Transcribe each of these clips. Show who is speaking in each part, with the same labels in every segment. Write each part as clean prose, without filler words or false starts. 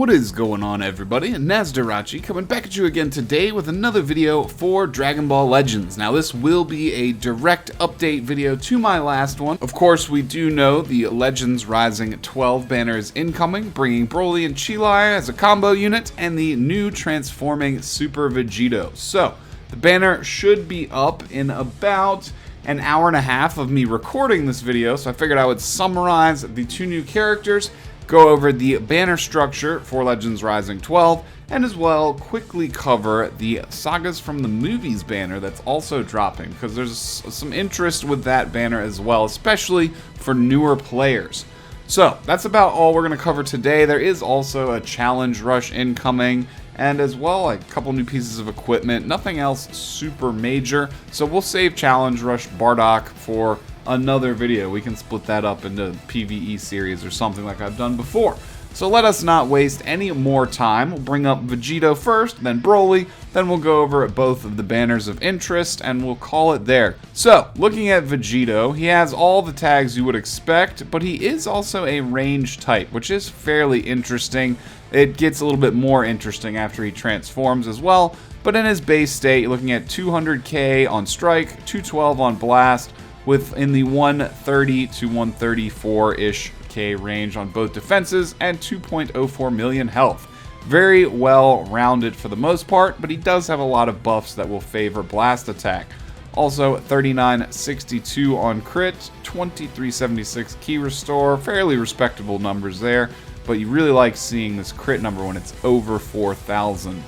Speaker 1: What is going on, everybody? Nasdorachi coming back at you again today with another video for Dragon Ball Legends. Now this will be a direct update video to my last one. Of course, we do know the Legends Rising 12 banner is incoming, bringing Broly and Cheelai as a combo unit and the new transforming Super Vegito. So the banner should be up in about an hour and a half of me recording this video, so I figured I would summarize the two new characters, go over the banner structure for Legends Rising 12, and as well quickly cover the Sagas from the Movies banner that's also dropping, because there's some interest with that banner as well, especially for newer players. So that's about all we're going to cover today. There is also a challenge rush incoming, and as well a couple new pieces of equipment, nothing else super major, so we'll save challenge rush Bardock for another video. We can split that up into PvE series or something like I've done before. So let us not waste any more time. We'll bring up Vegito first, then Broly, then we'll go over both of the banners of interest, and we'll call it there. So, looking at Vegito, he has all the tags you would expect, but he is also a range type, which is fairly interesting. It gets a little bit more interesting after he transforms as well, but in his base state, you're looking at 200k on strike, 212 on blast, within the 130 to 134-ish K range on both defenses, and 2.04 million health. Very well rounded for the most part, but he does have a lot of buffs that will favor blast attack. Also 3962 on crit, 2376 key restore, fairly respectable numbers there, but you really like seeing this crit number when it's over 4,000.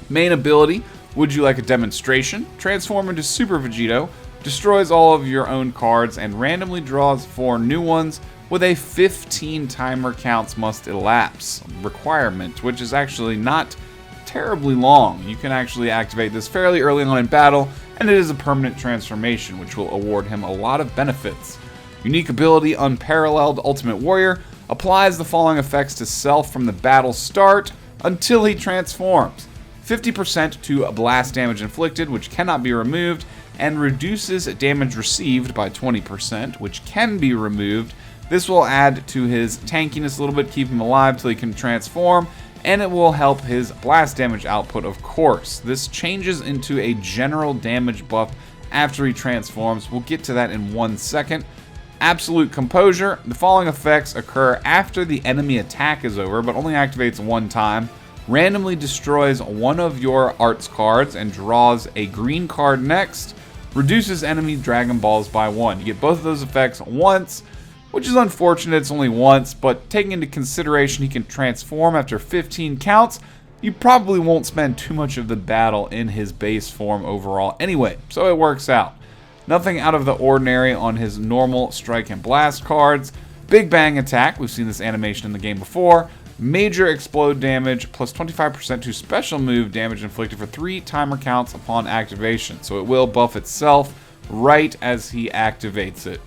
Speaker 1: Main ability, would you like a demonstration? Transform into Super Vegito, destroys all of your own cards and randomly draws 4 new ones with a 15 timer counts must elapse requirement, which is actually not terribly long. You can actually activate this fairly early on in battle, and it is a permanent transformation, which will award him a lot of benefits. Unique ability, Unparalleled Ultimate Warrior, applies the following effects to self from the battle start until he transforms. 50% to blast damage inflicted, which cannot be removed, and reduces damage received by 20%, which can be removed. This will add to his tankiness a little bit, keep him alive till he can transform, and it will help his blast damage output, of course. This changes into a general damage buff after he transforms. We'll get to that in 1 second. Absolute Composure. The following effects occur after the enemy attack is over, but only activates 1 time. Randomly destroys one of your arts cards and draws a green card next. Reduces enemy Dragon Balls by 1. You get both of those effects once, which is unfortunate, it's only once, but taking into consideration he can transform after 15 counts, you probably won't spend too much of the battle in his base form overall anyway, so it works out. Nothing out of the ordinary on his normal strike and blast cards. Big Bang Attack, we've seen this animation in the game before. Major explode damage plus 25% to special move damage inflicted for 3 timer counts upon activation. So it will buff itself right as he activates it.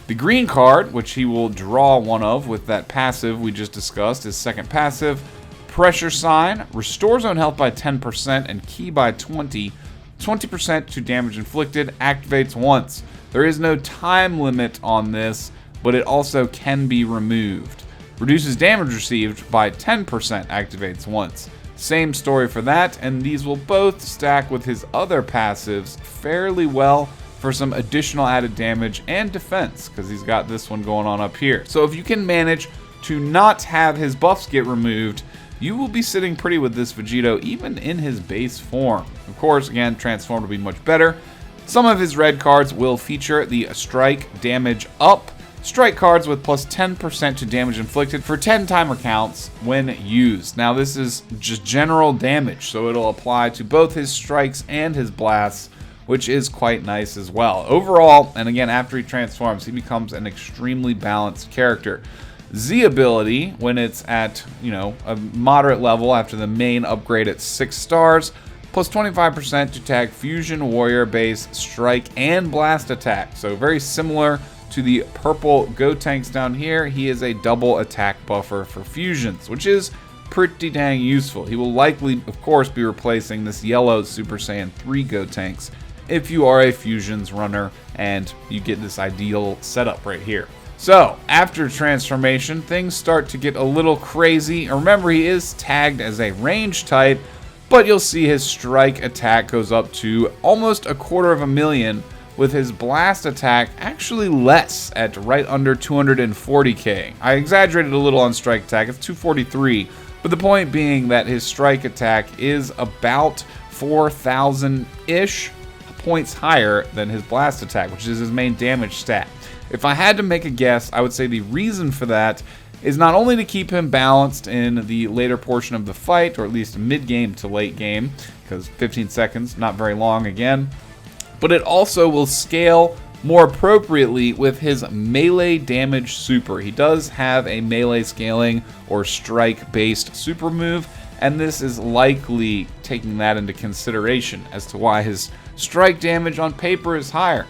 Speaker 1: The green card, which he will draw one of with that passive we just discussed, his second passive, Pressure Sign, restores own health by 10% and ki by 20. 20% to damage inflicted, activates once. There is no time limit on this, but it also can be removed. Reduces damage received by 10%, activates once. Same story for that, and these will both stack with his other passives fairly well for some additional added damage and defense, because he's got this one going on up here. So if you can manage to not have his buffs get removed, you will be sitting pretty with this Vegito even in his base form. Of course, again, transformed will be much better. Some of his red cards will feature the strike damage up. Strike cards with plus 10% to damage inflicted for 10 timer counts when used. Now this is just general damage, so it'll apply to both his strikes and his blasts, which is quite nice as well. Overall, and again after he transforms, he becomes an extremely balanced character. Z ability, when it's at, a moderate level after the main upgrade at 6 stars, plus 25% to tag Fusion Warrior base, strike, and blast attack. So very similar to the purple Gotenks down here. He is a double attack buffer for fusions, which is pretty dang useful. He will likely, of course, be replacing this yellow Super Saiyan 3 Gotenks if you are a fusions runner and you get this ideal setup right here. So, after transformation, things start to get a little crazy. Remember, he is tagged as a range type, but you'll see his strike attack goes up to almost 250,000, with his blast attack actually less at right under 240k. I exaggerated a little on strike attack, it's 243, but the point being that his strike attack is about 4,000-ish points higher than his blast attack, which is his main damage stat. If I had to make a guess, I would say the reason for that is not only to keep him balanced in the later portion of the fight, or at least mid-game to late game, because 15 seconds, not very long again, but it also will scale more appropriately with his melee damage super. He does have a melee scaling or strike-based super move, and this is likely taking that into consideration as to why his strike damage on paper is higher.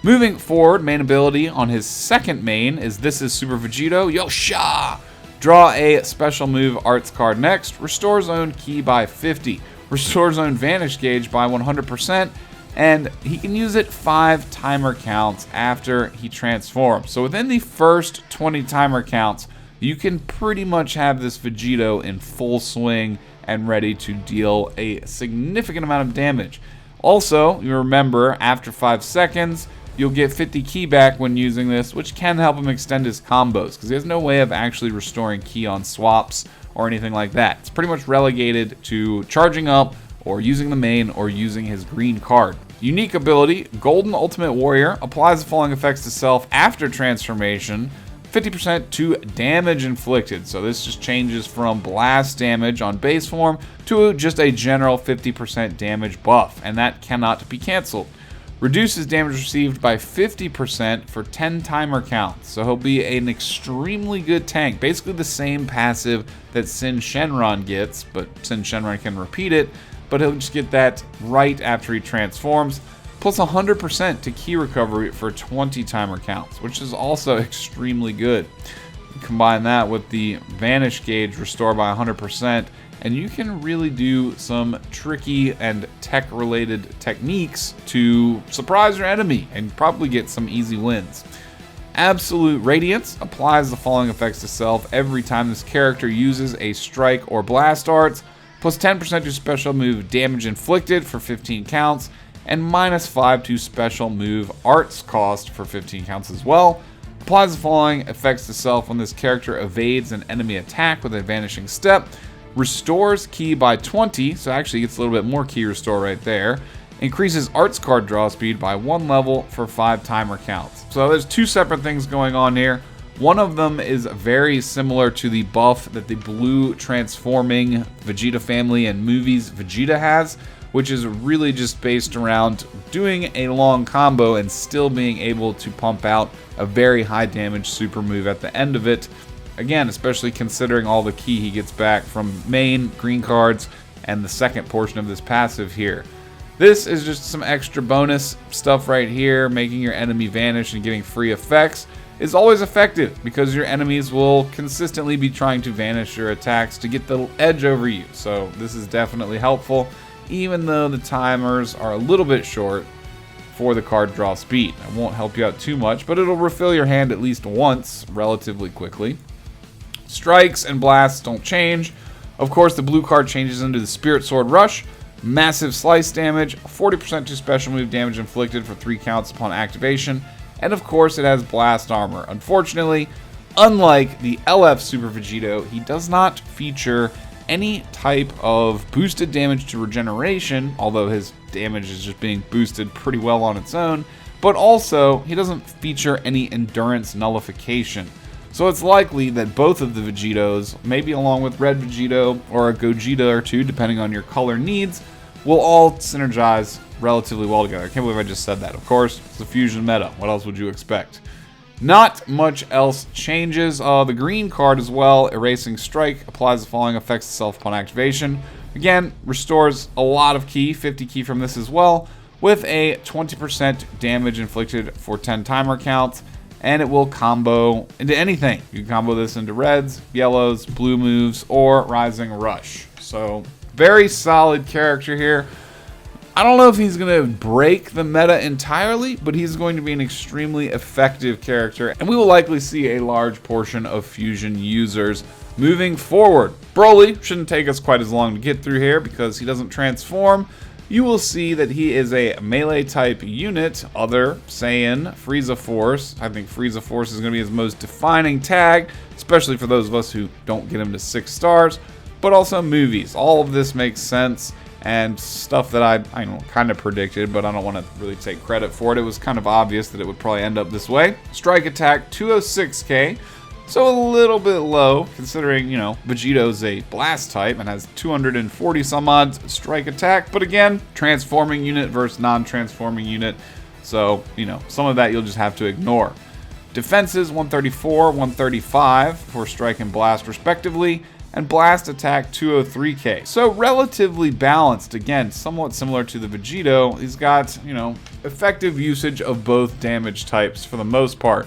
Speaker 1: Moving forward, main ability on his second main is this is Super Vegito, Yosha! Draw a special move arts card next, restore zone ki by 50, restore zone vanish gauge by 100%, and he can use it 5 timer counts after he transforms. So within the first 20 timer counts, you can pretty much have this Vegito in full swing and ready to deal a significant amount of damage. Also, you remember, after 5 seconds, you'll get 50 ki back when using this, which can help him extend his combos, because he has no way of actually restoring ki on swaps or anything like that. It's pretty much relegated to charging up, or using the main, or using his green card. Unique ability, Golden Ultimate Warrior, applies the following effects to self after transformation, 50% to damage inflicted. So this just changes from blast damage on base form to just a general 50% damage buff, and that cannot be canceled. Reduces damage received by 50% for 10 timer counts. So he'll be an extremely good tank. Basically the same passive that Sin Shenron gets, but Sin Shenron can repeat it, but he'll just get that right after he transforms. Plus 100% to ki recovery for 20 timer counts, which is also extremely good. Combine that with the vanish gauge restore by 100%, and you can really do some tricky and tech-related techniques to surprise your enemy and probably get some easy wins. Absolute Radiance applies the following effects to self every time this character uses a strike or blast arts, plus 10% to special move damage inflicted for 15 counts, and minus 5 to special move arts cost for 15 counts as well. Applies the following effects to self when this character evades an enemy attack with a vanishing step, restores ki by 20, so actually gets a little bit more ki restore right there, increases arts card draw speed by 1 level for 5 timer counts. So there's 2 separate things going on here. One of them is very similar to the buff that the blue transforming Vegeta family and movies Vegeta has, which is really just based around doing a long combo and still being able to pump out a very high damage super move at the end of it. Again, especially considering all the ki he gets back from main, green cards, and the second portion of this passive here. This is just some extra bonus stuff right here. Making your enemy vanish and getting free effects is always effective because your enemies will consistently be trying to vanish your attacks to get the edge over you. So this is definitely helpful, even though the timers are a little bit short for the card draw speed. It won't help you out too much, but it'll refill your hand at least once relatively quickly. Strikes and blasts don't change. Of course, the blue card changes into the Spirit Sword Rush. Massive slice damage, 40% to special move damage inflicted for 3 counts upon activation. And of course, it has blast armor. Unfortunately, unlike the LF Super Vegito, he does not feature any type of boosted damage to regeneration, although his damage is just being boosted pretty well on its own, but also he doesn't feature any endurance nullification. So it's likely that both of the Vegitos, maybe along with Red Vegito or a Gogeta or two, depending on your color needs, will all synergize relatively well together. I can't believe I just said that. Of course, it's the fusion meta. What else would you expect? Not much else changes. The green card as well, Erasing Strike, applies the following effects to self upon activation. Again, restores a lot of ki, 50 ki from this as well, with a 20% damage inflicted for 10 timer counts, and it will combo into anything. You can combo this into reds, yellows, blue moves, or Rising Rush. So, very solid character here. I don't know if he's going to break the meta entirely, but he's going to be an extremely effective character, and we will likely see a large portion of Fusion users moving forward. Broly shouldn't take us quite as long to get through here because he doesn't transform. You will see that he is a melee type unit, other Saiyan, Frieza Force. I think Frieza Force is going to be his most defining tag, especially for those of us who don't get him to 6 stars, but also movies. All of this makes sense. And stuff that I kind of predicted, but I don't want to really take credit for it. It was kind of obvious that it would probably end up this way. Strike attack, 206k. So a little bit low, considering, Vegito's a blast type and has 240 some odd strike attack. But again, transforming unit versus non-transforming unit. So, some of that you'll just have to ignore. Defenses, 134, 135 for strike and blast respectively. And blast attack 203k. So relatively balanced. Again, somewhat similar to the Vegito. He's got, effective usage of both damage types for the most part.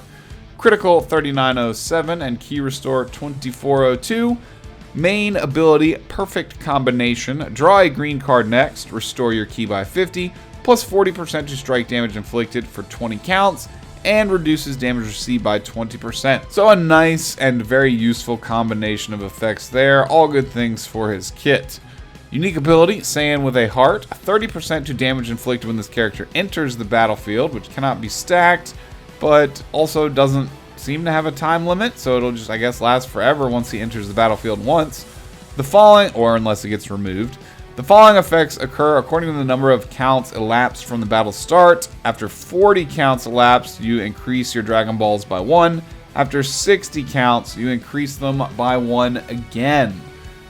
Speaker 1: Critical 3907 and key restore 2402. Main ability, perfect combination. Draw a green card next, restore your key by 50, plus 40% to strike damage inflicted for 20 counts. And reduces damage received by 20%. So a nice and very useful combination of effects there. All good things for his kit. Unique ability, Saiyan with a heart. 30% to damage inflicted when this character enters the battlefield, which cannot be stacked, but also doesn't seem to have a time limit. So it'll just, I guess, last forever once he enters the battlefield once. The following, or unless it gets removed. The following effects occur according to the number of counts elapsed from the battle start. After 40 counts elapsed, you increase your Dragon Balls by 1. After 60 counts, you increase them by 1 again.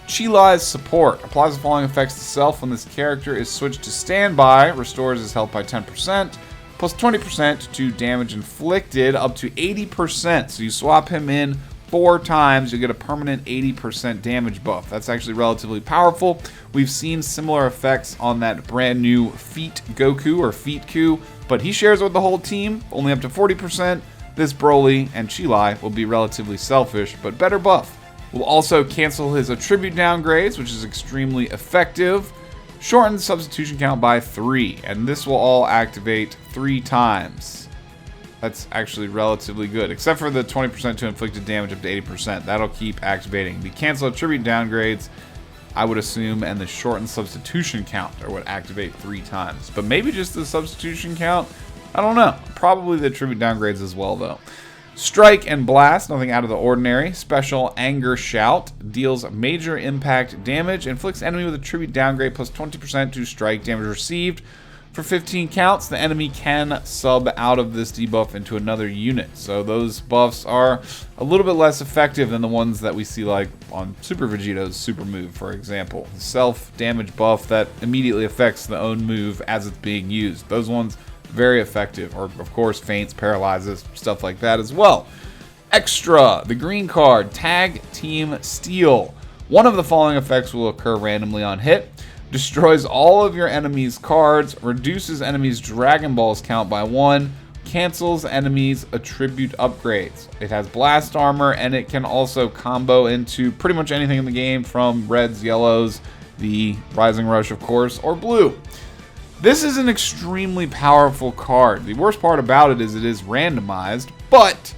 Speaker 1: Cheelai's support applies the following effects to self when this character is switched to standby, restores his health by 10%, plus 20% to damage inflicted up to 80%. So you swap him in 4 times, you get a permanent 80% damage buff. That's actually relatively powerful. We've seen similar effects on that brand new Feet Goku or Feet Ku, but he shares with the whole team, only up to 40%. This Broly and Cheelai will be relatively selfish, but better buff. We'll also cancel his attribute downgrades, which is extremely effective. Shorten the substitution count by 3, and this will all activate 3 times. That's actually relatively good, except for the 20% to inflicted damage up to 80%. That'll keep activating. The cancel attribute downgrades, I would assume, and the shortened substitution count are what activate 3 times. But maybe just the substitution count? I don't know. Probably the attribute downgrades as well, though. Strike and blast, nothing out of the ordinary. Special anger shout, deals major impact damage, inflicts enemy with a tribute downgrade plus 20% to strike damage received. For 15 counts, the enemy can sub out of this debuff into another unit. So those buffs are a little bit less effective than the ones that we see like on Super Vegito's super move, for example. The self-damage buff that immediately affects the own move as it's being used. Those ones, very effective. Or, of course, feints, paralyzes, stuff like that as well. Extra, the green card, Tag Team Steel. One of the following effects will occur randomly on hit. Destroys all of your enemies' cards, reduces enemies' Dragon Balls count by 1, cancels enemies' attribute upgrades. It has blast armor, and it can also combo into pretty much anything in the game from reds, yellows, the Rising Rush, of course, or blue. This is an extremely powerful card. The worst part about it is randomized, but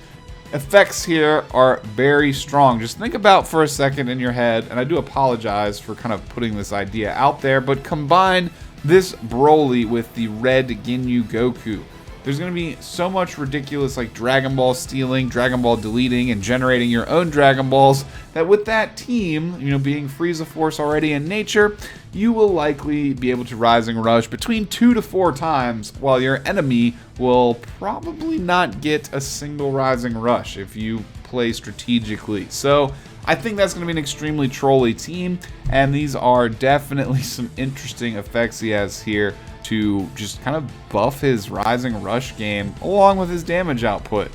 Speaker 1: effects here are very strong. Just think about for a second in your head, and I do apologize for kind of putting this idea out there, but combine this Broly with the red Ginyu Goku. There's going to be so much ridiculous like Dragon Ball stealing, Dragon Ball deleting, and generating your own Dragon Balls that with that team, being Frieza Force already in nature, you will likely be able to Rising Rush between 2 to 4 times, while your enemy will probably not get a single Rising Rush if you play strategically. So I think that's going to be an extremely trolly team, and these are definitely some interesting effects he has here to just kind of buff his Rising Rush game along with his damage output.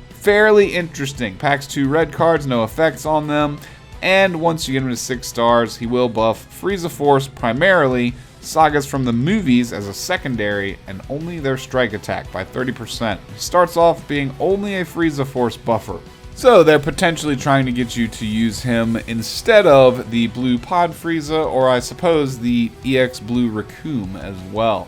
Speaker 1: Fairly interesting. Packs 2 red cards, no effects on them, and once you get him to 6 stars, he will buff Frieza Force primarily, sagas from the movies as a secondary, and only their strike attack by 30%. He starts off being only a Frieza Force buffer. So they're potentially trying to get you to use him instead of the blue Pod Frieza, or I suppose the EX Blue Raccoon as well.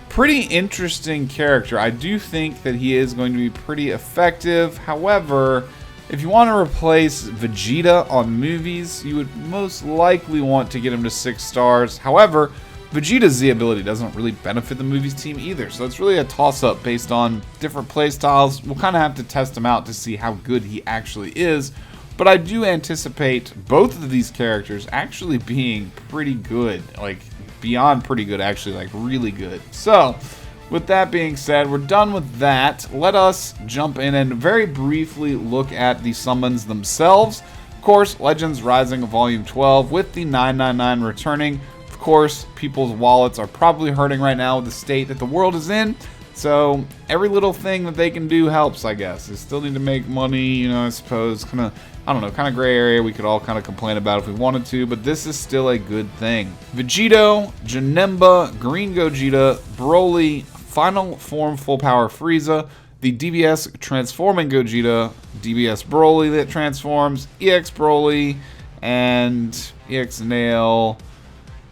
Speaker 1: Pretty interesting character. I do think that he is going to be pretty effective. However, if you want to replace Vegeta on movies, you would most likely want to get him to 6 stars. However, Vegeta's Z ability doesn't really benefit the movies team either, so it's really a toss-up based on different playstyles. We'll kind of have to test him out to see how good he actually is, but I do anticipate both of these characters actually being pretty good, like beyond pretty good, actually, like really good. So, with that being said, we're done with that. Let us jump in and very briefly look at the summons themselves. Of course, Legends Rising Volume 12 with the 999 returning. Of course, people's wallets are probably hurting right now with the state that the world is in. So every little thing that they can do helps, I guess. They still need to make money, you know, I suppose. Kind of, I don't know, kind of gray area we could all kind of complain about if we wanted to, but this is still a good thing. Vegito, Janemba, Green Gogeta, Broly, Final Form Full Power Frieza, the DBS Transforming Gogeta, DBS Broly that transforms, EX Broly, and EX Nail.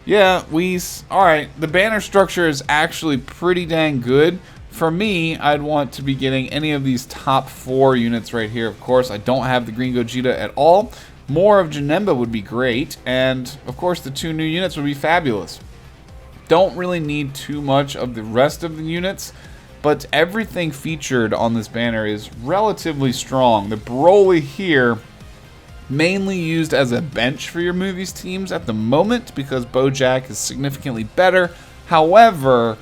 Speaker 1: Yeah, Whis. Alright, the banner structure is actually pretty dang good. For me, I'd want to be getting any of these top 4 units right here. Of course, I don't have the Green Gogeta at all. More of Janemba would be great, and of course the 2 new units would be fabulous. Don't really need too much of the rest of the units, but everything featured on this banner is relatively strong. The Broly here, mainly used as a bench for your movies teams at the moment because Bojack is significantly better. However,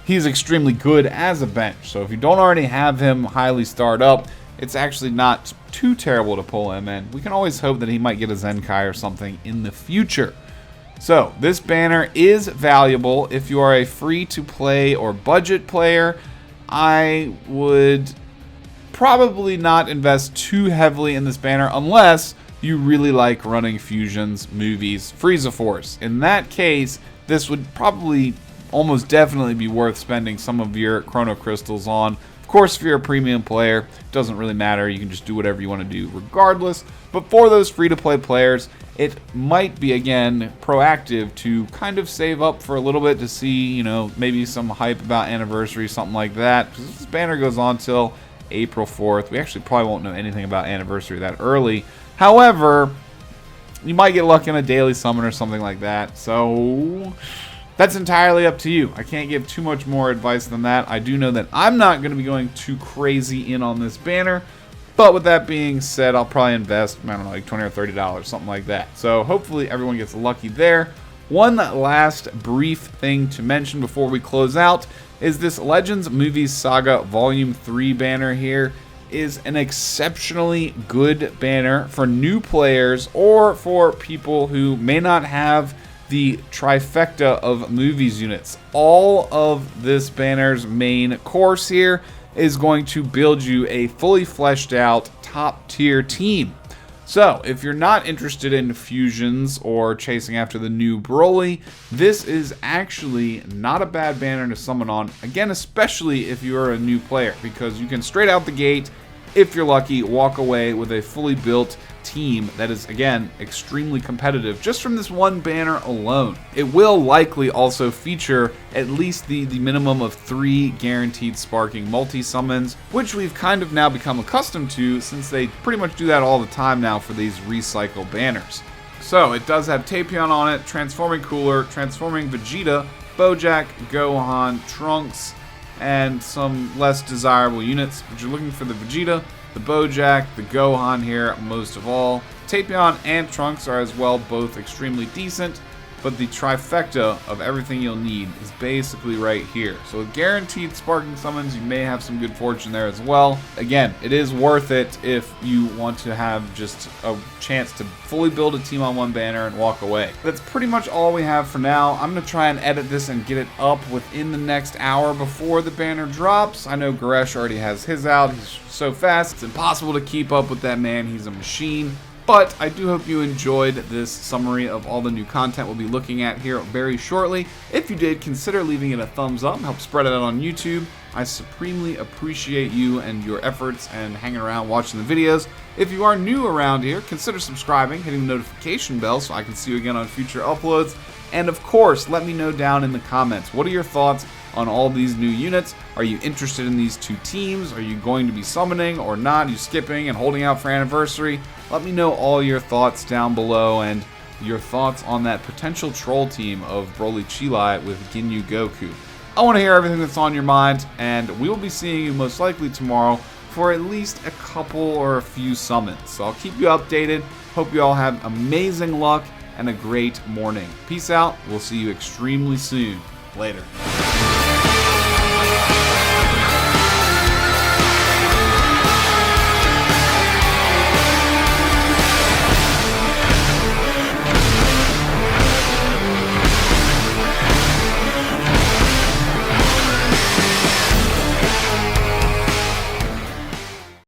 Speaker 1: he's extremely good as a bench, so if you don't already have him highly starred up, it's actually not too terrible to pull him in. We can always hope that he might get a Zenkai or something in the future. So this banner is valuable if you are a free-to-play or budget player. I would probably not invest too heavily in this banner unless you really like running Fusion's movies Frieza Force. In that case, this would probably almost definitely be worth spending some of your Chrono Crystals on. Of course, if you're a premium player, it doesn't really matter. You can just do whatever you want to do regardless. But for those free-to-play players, it might be, again, proactive to kind of save up for a little bit to see, you know, maybe some hype about Anniversary, something like that. Because this banner goes on till April 4th. We actually probably won't know anything about Anniversary that early. However, you might get lucky on a daily summon or something like that. So that's entirely up to you. I can't give too much more advice than that. I do know that I'm not going to be going too crazy in on this banner. But with that being said, I'll probably invest, I don't know, like $20 or $30, something like that. So hopefully everyone gets lucky there. One last brief thing to mention before we close out is this Legends Movies Saga Volume 3 banner here is an exceptionally good banner for new players or for people who may not have the trifecta of movies units. All of this banner's main course here is going to build you a fully fleshed out top tier team. So, if you're not interested in fusions or chasing after the new Broly, this is actually not a bad banner to summon on. Again, especially if you're a new player, because you can straight out the gate, if you're lucky, walk away with a fully built team that is, again, extremely competitive just from this one banner alone. It will likely also feature at least the minimum of 3 guaranteed sparking multi-summons, which we've kind of now become accustomed to since they pretty much do that all the time now for these recycle banners. So it does have Tapion on it, Transforming Cooler, Transforming Vegeta, Bojack, Gohan, Trunks, and some less desirable units. But you're looking for the Vegeta, the Bojack, the Gohan here most of all. Tapion and Trunks are as well both extremely decent, but the trifecta of everything you'll need is basically right here. So with guaranteed sparking summons, you may have some good fortune there as well. Again, it is worth it if you want to have just a chance to fully build a team on one banner and walk away. That's pretty much all we have for now. I'm going to try and edit this and get it up within the next hour before the banner drops. I know Goresh already has his out. He's so fast, it's impossible to keep up with that man. He's a machine. But I do hope you enjoyed this summary of all the new content we'll be looking at here very shortly. If you did, consider leaving it a thumbs up, help spread it out on YouTube. I supremely appreciate you and your efforts and hanging around watching the videos. If you are new around here, consider subscribing, hitting the notification bell so I can see you again on future uploads. And of course, let me know down in the comments, what are your thoughts on all these new units? Are you interested in these two teams? Are you going to be summoning or not? Are you skipping and holding out for Anniversary? Let me know all your thoughts down below and your thoughts on that potential troll team of Broly Cheelai with Ginyu Goku. I want to hear everything that's on your mind, and we will be seeing you most likely tomorrow for at least a couple or a few summons. So I'll keep you updated. Hope you all have amazing luck and a great morning. Peace out. We'll see you extremely soon. Later.